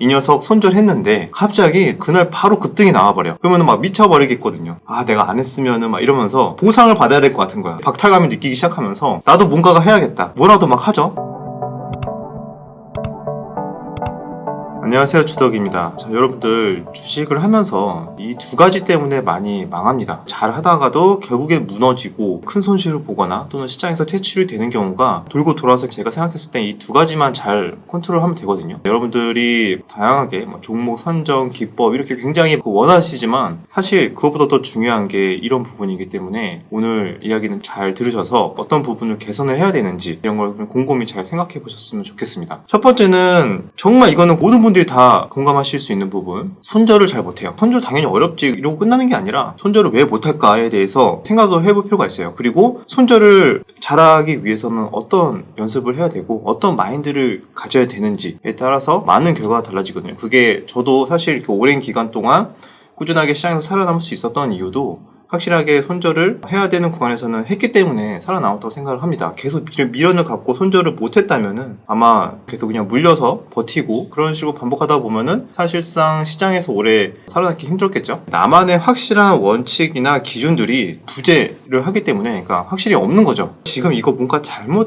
이 녀석 손절했는데 갑자기 그날 바로 급등이 나와버려. 그러면 막 미쳐버리겠거든요. 아, 내가 안 했으면은 막 이러면서 보상을 받아야 될 것 같은 거야. 박탈감을 느끼기 시작하면서 나도 뭔가가 해야겠다. 뭐라도 막 하죠. 안녕하세요, 주덕입니다. 자, 여러분들 주식을 하면서 이 두 가지 때문에 많이 망합니다. 잘 하다가도 결국엔 무너지고 큰 손실을 보거나 또는 시장에서 퇴출이 되는 경우가 돌고 돌아서 제가 생각했을 때 이 두 가지만 잘 컨트롤하면 되거든요. 여러분들이 다양하게 종목 선정, 기법 이렇게 굉장히 원하시지만 사실 그것보다 더 중요한 게 이런 부분이기 때문에 오늘 이야기는 잘 들으셔서 어떤 부분을 개선을 해야 되는지 이런 걸 곰곰이 잘 생각해 보셨으면 좋겠습니다. 첫 번째는 정말 이거는 모든 분들이 다 공감하실 수 있는 부분, 손절을 잘 못해요. 손절 당연히 어렵지 이러고 끝나는 게 아니라 손절을 왜 못할까에 대해서 생각을 해볼 필요가 있어요. 그리고 손절을 잘하기 위해서는 어떤 연습을 해야 되고 어떤 마인드를 가져야 되는지에 따라서 많은 결과가 달라지거든요. 그게 저도 사실 이렇게 오랜 기간 동안 꾸준하게 시장에서 살아남을 수 있었던 이유도 확실하게 손절을 해야 되는 구간에서는 했기 때문에 살아남았다고 생각을 합니다. 계속 미련을 갖고 손절을 못했다면은 아마 계속 그냥 물려서 버티고 그런 식으로 반복하다 보면은 사실상 시장에서 오래 살아남기 힘들었겠죠. 나만의 확실한 원칙이나 기준들이 부재를 하기 때문에 그러니까 확실히 없는 거죠. 지금 이거 뭔가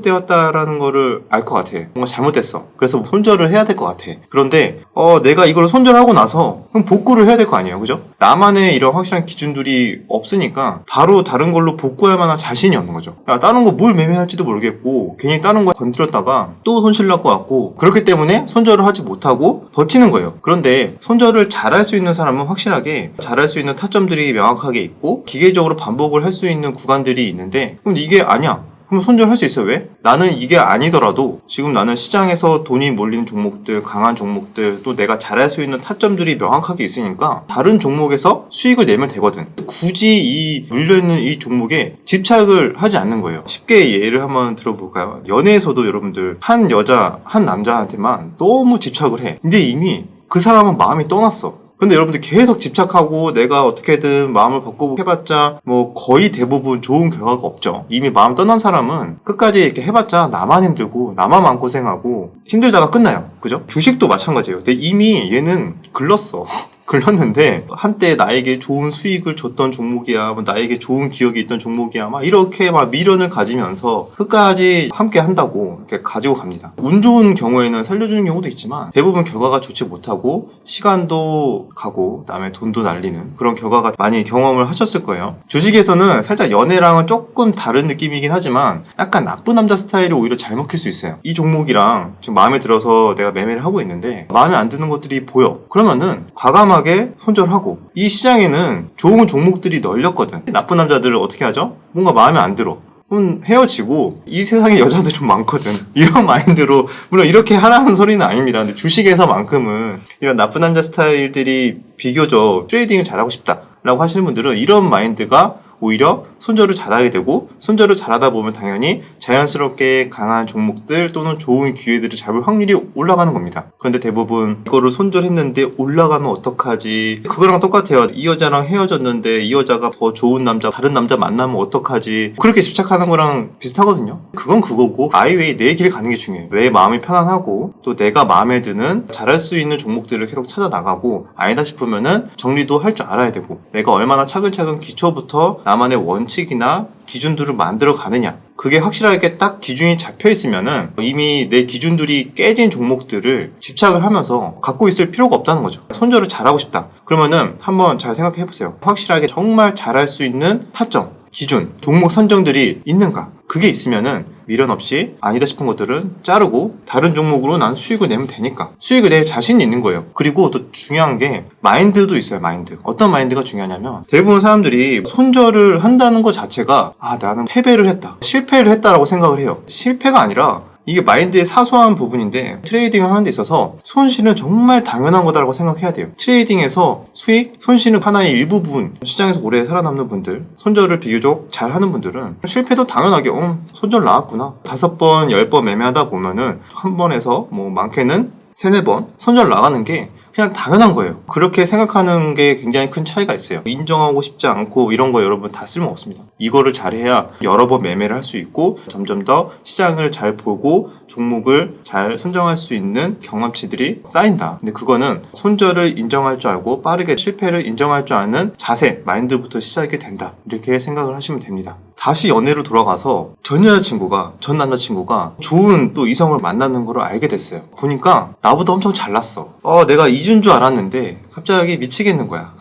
잘못되었다라는 거를 알 것 같아. 뭔가 잘못됐어. 그래서 손절을 해야 될 것 같아. 그런데 내가 이걸 손절하고 나서 그럼 복구를 해야 될 거 아니에요. 그죠? 나만의 이런 확실한 기준들이 없으니까 바로 다른 걸로 복구할 만한 자신이 없는 거죠. 야, 다른 거 뭘 매매할지도 모르겠고 괜히 다른 거 건드렸다가 또 손실 날 것 같고 그렇기 때문에 손절을 하지 못하고 버티는 거예요. 그런데 손절을 잘할 수 있는 사람은 확실하게 잘할 수 있는 타점들이 명확하게 있고 기계적으로 반복을 할 수 있는 구간들이 있는데 그럼 이게 아니야. 그럼 손절할 수 있어요. 왜? 나는 이게 아니더라도 지금 나는 시장에서 돈이 몰리는 종목들, 강한 종목들, 또 내가 잘할 수 있는 타점들이 명확하게 있으니까 다른 종목에서 수익을 내면 되거든. 굳이 이 물려있는 이 종목에 집착을 하지 않는 거예요. 쉽게 예를 한번 들어볼까요? 연애에서도 여러분들 한 여자, 한 남자한테만 너무 집착을 해. 근데 이미 그 사람은 마음이 떠났어. 근데 여러분들 계속 집착하고 내가 어떻게든 마음을 바꾸고 해봤자 거의 대부분 좋은 결과가 없죠. 이미 마음 떠난 사람은 끝까지 이렇게 해봤자 나만 힘들고 나만 마음고생하고 힘들다가 끝나요. 그죠? 주식도 마찬가지예요. 근데 이미 얘는 글렀어. 글렀는데 한때 나에게 좋은 수익을 줬던 종목이야, 나에게 좋은 기억이 있던 종목이야, 이렇게 미련을 가지면서 끝까지 함께 한다고 이렇게 가지고 갑니다. 운 좋은 경우에는 살려주는 경우도 있지만 대부분 결과가 좋지 못하고 시간도 가고 그다음에 돈도 날리는 그런 결과가 많이 경험을 하셨을 거예요. 주식에서는 살짝 연애랑은 조금 다른 느낌이긴 하지만 약간 나쁜 남자 스타일이 오히려 잘 먹힐 수 있어요. 이 종목이랑 지금 마음에 들어서 내가 매매를 하고 있는데 마음에 안 드는 것들이 보여. 그러면은 과감하게 손절하고 이 시장에는 좋은 종목들이 널렸거든. 나쁜 남자들을 어떻게 하죠? 뭔가 마음에 안 들어. 그럼 헤어지고 이 세상에 여자들은 많거든. 이런 마인드로 물론 이렇게 하라는 소리는 아닙니다. 근데 주식에서만큼은 이런 나쁜 남자 스타일들이 비교적 트레이딩을 잘하고 싶다라고 하시는 분들은 이런 마인드가 오히려 손절을 잘하게 되고 손절을 잘하다 보면 당연히 자연스럽게 강한 종목들 또는 좋은 기회들을 잡을 확률이 올라가는 겁니다. 그런데 대부분 이거를 손절했는데 올라가면 어떡하지? 그거랑 똑같아요. 이 여자랑 헤어졌는데 이 여자가 더 좋은 남자, 다른 남자 만나면 어떡하지? 그렇게 집착하는 거랑 비슷하거든요. 그건 그거고 마이웨이 내 길 가는 게 중요해요. 내 마음이 편안하고 또 내가 마음에 드는 잘할 수 있는 종목들을 계속 찾아 나가고 아니다 싶으면은 정리도 할 줄 알아야 되고 내가 얼마나 차근차근 기초부터 나만의 원칙이나 기준들을 만들어 가느냐 그게 확실하게 딱 기준이 잡혀 있으면은 이미 내 기준들이 깨진 종목들을 집착을 하면서 갖고 있을 필요가 없다는 거죠. 손절을 잘하고 싶다 그러면은 한번 잘 생각해 보세요. 확실하게 정말 잘할 수 있는 타점, 기준, 종목 선정들이 있는가? 그게 있으면은 미련 없이 아니다 싶은 것들은 자르고 다른 종목으로 난 수익을 내면 되니까 수익을 낼 자신이 있는 거예요. 그리고 또 중요한 게 마인드도 있어요. 마인드. 어떤 마인드가 중요하냐면 대부분 사람들이 손절을 한다는 것 자체가 나는 패배를 했다, 실패를 했다라고 생각을 해요. 실패가 아니라 이게 마인드의 사소한 부분인데 트레이딩을 하는 데 있어서 손실은 정말 당연한 거다라고 생각해야 돼요. 트레이딩에서 수익, 손실은 하나의 일부분. 시장에서 오래 살아남는 분들, 손절을 비교적 잘하는 분들은 실패도 당연하게 손절 나왔구나. 5번, 10번 매매하다 보면은 한 번에서 많게는 3-4번 손절 나가는 게 그냥 당연한 거예요. 그렇게 생각하는 게 굉장히 큰 차이가 있어요. 인정하고 싶지 않고 이런 거 여러분 다 쓸모없습니다. 이거를 잘해야 여러 번 매매를 할 수 있고 점점 더 시장을 잘 보고 종목을 잘 선정할 수 있는 경험치들이 쌓인다. 근데 그거는 손절을 인정할 줄 알고 빠르게 실패를 인정할 줄 아는 자세, 마인드부터 시작이 된다. 이렇게 생각을 하시면 됩니다. 다시 연애로 돌아가서 전 남자친구가 좋은 또 이성을 만나는 걸 알게 됐어요. 보니까 나보다 엄청 잘났어. 내가 잊은 줄 알았는데 갑자기 미치겠는 거야.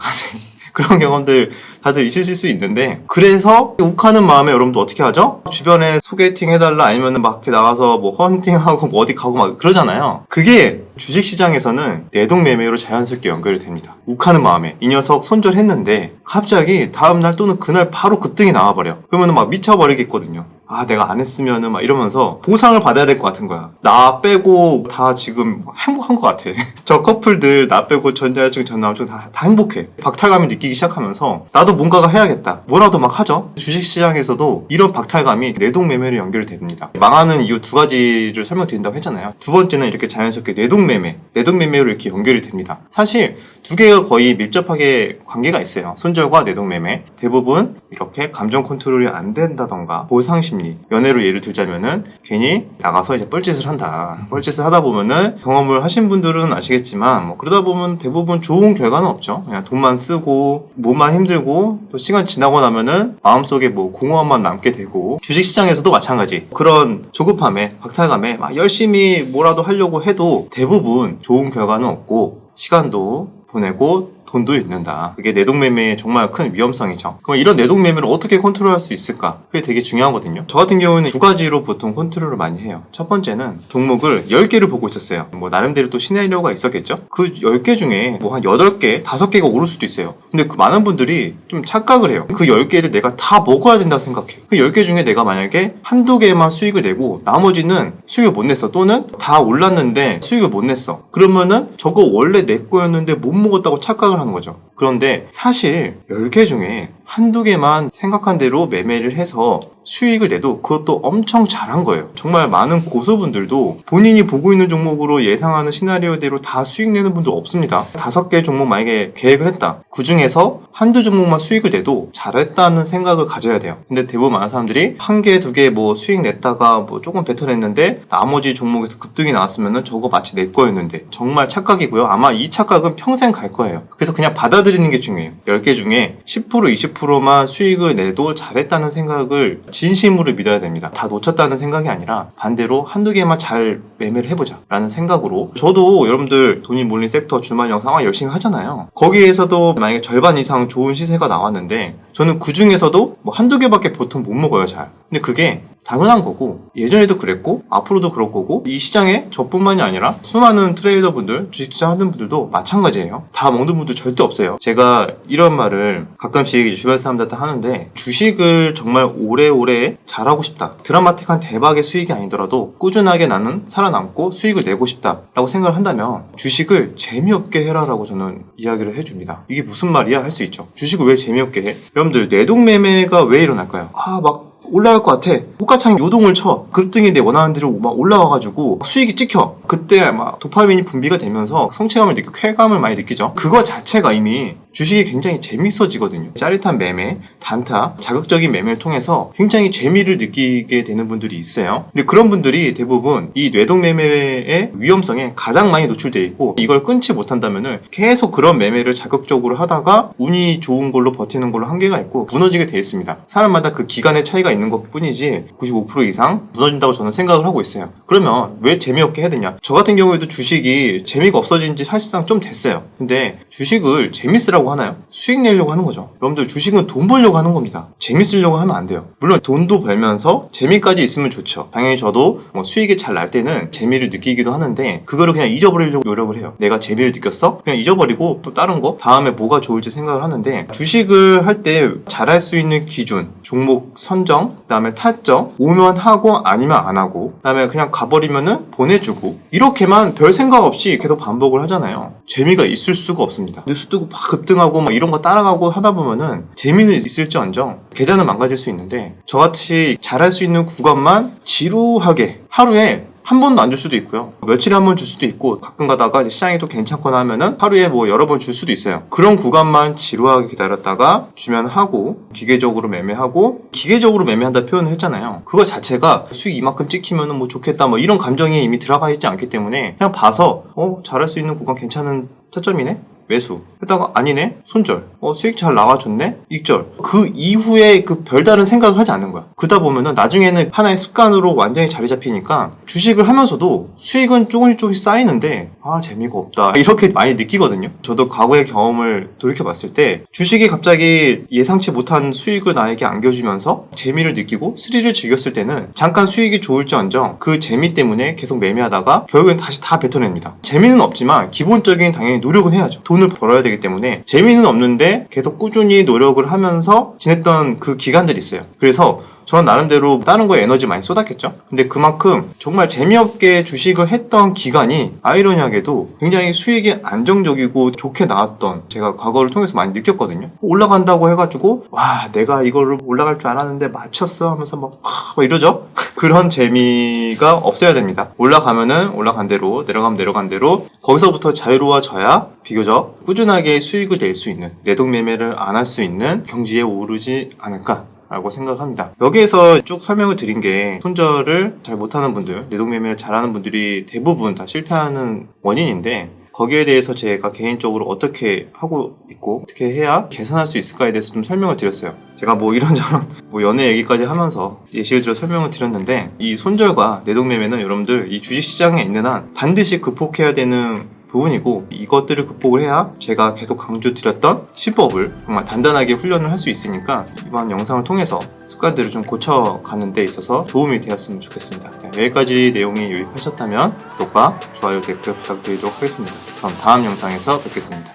그런 경험들 다들 있으실 수 있는데, 그래서 욱하는 마음에 여러분도 어떻게 하죠? 주변에 소개팅 해달라, 아니면 막 이렇게 나가서 뭐 헌팅하고 뭐 어디 가고 막 그러잖아요. 그게 주식시장에서는 내동매매로 자연스럽게 연결이 됩니다. 욱하는 마음에 이 녀석 손절했는데 갑자기 다음날 또는 그날 바로 급등이 나와버려. 그러면 막 미쳐버리겠거든요. 내가 안 했으면은 막 이러면서 보상을 받아야 될 것 같은 거야. 나 빼고 다 지금 행복한 것 같아. 저 커플들 나 빼고 전 여자친구 전 남자친구 다 행복해. 박탈감을 느끼기 시작하면서 나도 뭔가가 해야겠다. 뭐라도 막 하죠. 주식시장에서도 이런 박탈감이 내동매매로 연결이 됩니다. 망하는 이유 두 가지를 설명드린다고 했잖아요. 두 번째는 이렇게 자연스럽게 내동매매로 이렇게 연결이 됩니다. 사실 두 개가 거의 밀접하게 관계가 있어요. 손절과 내동매매. 대부분 이렇게 감정 컨트롤이 안 된다던가 보상심리, 연애로 예를 들자면은 괜히 나가서 이제 뻘짓을 한다. 뻘짓을 하다 보면은 경험을 하신 분들은 아시겠지만 뭐 그러다 보면 대부분 좋은 결과는 없죠. 그냥 돈만 쓰고 몸만 힘들고 또 시간 지나고 나면은 마음속에 뭐 공허함만 남게 되고, 주식시장에서도 마찬가지. 그런 조급함에 박탈감에 막 열심히 뭐라도 하려고 해도 대부분 좋은 결과는 없고 시간도 보내고 돈도 잃는다. 그게 내동매매의 정말 큰 위험성이죠. 그럼 이런 내동매매를 어떻게 컨트롤할 수 있을까? 그게 되게 중요하거든요. 저 같은 경우는 두 가지로 보통 컨트롤을 많이 해요. 첫 번째는 종목을 10개를 보고 있었어요. 뭐 나름대로 또 시나리오가 있었겠죠? 그 10개 중에 뭐 한 8개, 5개가 오를 수도 있어요. 근데 그 많은 분들이 좀 착각을 해요. 그 10개를 내가 다 먹어야 된다고 생각해. 그 10개 중에 내가 만약에 한두 개만 수익을 내고 나머지는 수익을 못 냈어. 또는 다 올랐는데 수익을 못 냈어. 그러면은 저거 원래 내 거였는데 못 먹었다고 착각을 하는 거죠. 그런데 사실 10개 중에 한두 개만 생각한 대로 매매를 해서 수익을 내도 그것도 엄청 잘한 거예요. 정말 많은 고수분들도 본인이 보고 있는 종목으로 예상하는 시나리오대로 다 수익 내는 분들 없습니다. 5개 종목 만약에 계획을 했다. 그 중에서 한두 종목만 수익을 내도 잘했다는 생각을 가져야 돼요. 근데 대부분 많은 사람들이 한 개, 두 개 뭐 수익 냈다가 뭐 조금 뱉어냈는데 나머지 종목에서 급등이 나왔으면은 저거 마치 내 거였는데, 정말 착각이고요. 아마 이 착각은 평생 갈 거예요. 그래서 그냥 받아들이는 게 중요해요. 10개 중에 10%, 20%만 수익을 내도 잘했다는 생각을 진심으로 믿어야 됩니다. 다 놓쳤다는 생각이 아니라 반대로 한두 개만 잘 매매를 해보자 라는 생각으로. 저도 여러분들 돈이 몰린 섹터 주말 영상 열심히 하잖아요. 거기에서도 만약에 절반 이상 좋은 시세가 나왔는데 저는 그 중에서도 뭐 한두 개밖에 보통 못 먹어요, 잘. 근데 그게 당연한 거고, 예전에도 그랬고 앞으로도 그럴 거고, 이 시장에 저뿐만이 아니라 수많은 트레이더분들, 주식 투자하는 분들도 마찬가지예요. 다 먹는 분들 절대 없어요. 제가 이런 말을 가끔씩 주변 사람들한테 하는데, 주식을 정말 오래오래 잘하고 싶다, 드라마틱한 대박의 수익이 아니더라도 꾸준하게 나는 살아남고 수익을 내고 싶다 라고 생각을 한다면 주식을 재미없게 해라 라고 저는 이야기를 해줍니다. 이게 무슨 말이야 할 수 있죠. 주식을 왜 재미없게 해? 여러분들 내동매매가 왜 일어날까요? 막 올라갈 것 같아. 호가창 요동을 쳐. 급등이 내 원하는 대로 막 올라와가지고 수익이 찍혀. 그때 막 도파민이 분비가 되면서 성취감을 느끼고 쾌감을 많이 느끼죠. 그거 자체가 이미 주식이 굉장히 재밌어지거든요. 짜릿한 매매, 단타, 자극적인 매매를 통해서 굉장히 재미를 느끼게 되는 분들이 있어요. 근데 그런 분들이 대부분 이 뇌동매매의 위험성에 가장 많이 노출되어 있고, 이걸 끊지 못한다면은 계속 그런 매매를 자극적으로 하다가 운이 좋은 걸로 버티는 걸로 한계가 있고 무너지게 되어 있습니다. 사람마다 그 기간의 차이가 있는 것 뿐이지 95% 이상 무너진다고 저는 생각을 하고 있어요. 그러면 왜 재미없게 해야 되냐? 저 같은 경우에도 주식이 재미가 없어진 지 사실상 좀 됐어요. 근데 주식을 재밌으라고 하나요? 수익 내려고 하는 거죠. 여러분들 주식은 돈 벌려고 하는 겁니다. 재밌으려고 하면 안 돼요. 물론 돈도 벌면서 재미까지 있으면 좋죠. 당연히 저도 뭐 수익이 잘 날 때는 재미를 느끼기도 하는데 그거를 그냥 잊어버리려고 노력을 해요. 내가 재미를 느꼈어? 그냥 잊어버리고 또 다른 거 다음에 뭐가 좋을지 생각을 하는데, 주식을 할 때 잘할 수 있는 기준, 종목 선정, 그 다음에 타점, 오면 하고 아니면 안 하고, 그 다음에 그냥 가버리면은 보내주고, 이렇게만 별 생각 없이 계속 반복을 하잖아요. 재미가 있을 수가 없습니다. 뉴스 뜨고 막 급등하고 막 이런 거 따라가고 하다 보면은 재미는 있을지언정 계좌는 망가질 수 있는데, 저같이 잘할 수 있는 구간만 지루하게 하루에 한 번도 안 줄 수도 있고요. 며칠에 한 번 줄 수도 있고 가끔 가다가 이제 시장이 또 괜찮거나 하면은 하루에 뭐 여러 번 줄 수도 있어요. 그런 구간만 지루하게 기다렸다가 주면 하고 기계적으로 매매하고 기계적으로 매매한다 표현을 했잖아요. 그거 자체가 수익 이만큼 찍히면은 뭐 좋겠다 뭐 이런 감정이 이미 들어가 있지 않기 때문에 그냥 봐서 잘할 수 있는 구간 괜찮은 타점이네? 매수. 했다가 아니네? 손절. 수익 잘 나와줬네? 익절. 그 이후에 그 별다른 생각을 하지 않는 거야. 그러다 보면은 나중에는 하나의 습관으로 완전히 자리 잡히니까 주식을 하면서도 수익은 조금씩 쌓이는데 재미가 없다. 이렇게 많이 느끼거든요. 저도 과거의 경험을 돌이켜봤을 때 주식이 갑자기 예상치 못한 수익을 나에게 안겨주면서 재미를 느끼고 스릴을 즐겼을 때는 잠깐 수익이 좋을지언정 그 재미 때문에 계속 매매하다가 결국엔 다시 다 뱉어냅니다. 재미는 없지만 기본적인 당연히 노력은 해야죠. 돈을 벌어야 되기 때문에 재미는 없는데 계속 꾸준히 노력을 하면서 지냈던 그 기간들이 있어요. 그래서 저는 나름대로 다른 거에 에너지 많이 쏟았겠죠. 근데 그만큼 정말 재미없게 주식을 했던 기간이 아이러니하게도 굉장히 수익이 안정적이고 좋게 나왔던 제가 과거를 통해서 많이 느꼈거든요. 올라간다고 해가지고 와 내가 이거를 올라갈 줄 알았는데 맞췄어 하면서 막 이러죠. 그런 재미가 없어야 됩니다. 올라가면은 올라간 대로 내려가면 내려간 대로 거기서부터 자유로워져야 비교적 꾸준하게 수익을 낼 수 있는 내동매매를 안 할 수 있는 경지에 오르지 않을까 라고 생각합니다. 여기에서 쭉 설명을 드린 게 손절을 잘 못하는 분들, 내동매매를 잘하는 분들이 대부분 다 실패하는 원인인데 거기에 대해서 제가 개인적으로 어떻게 하고 있고 어떻게 해야 개선할 수 있을까에 대해서 좀 설명을 드렸어요. 제가 뭐 이런저런 연애 얘기까지 하면서 예시를 들어 설명을 드렸는데 이 손절과 내동매매는 여러분들 이 주식시장에 있는 한 반드시 극복해야 되는 부분이고 이것들을 극복을 해야 제가 계속 강조드렸던 실법을 정말 단단하게 훈련을 할 수 있으니까 이번 영상을 통해서 습관들을 좀 고쳐가는 데 있어서 도움이 되었으면 좋겠습니다. 여기까지 내용이 유익하셨다면 구독과 좋아요, 댓글 부탁드리도록 하겠습니다. 그럼 다음 영상에서 뵙겠습니다.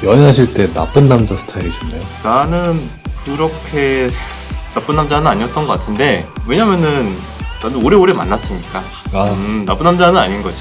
연애하실 때 나쁜 남자 스타일이셨나요? 나는 그렇게 나쁜 남자는 아니었던 것 같은데 왜냐면은 나는 오래오래 만났으니까 나쁜 남자는 아닌 거지.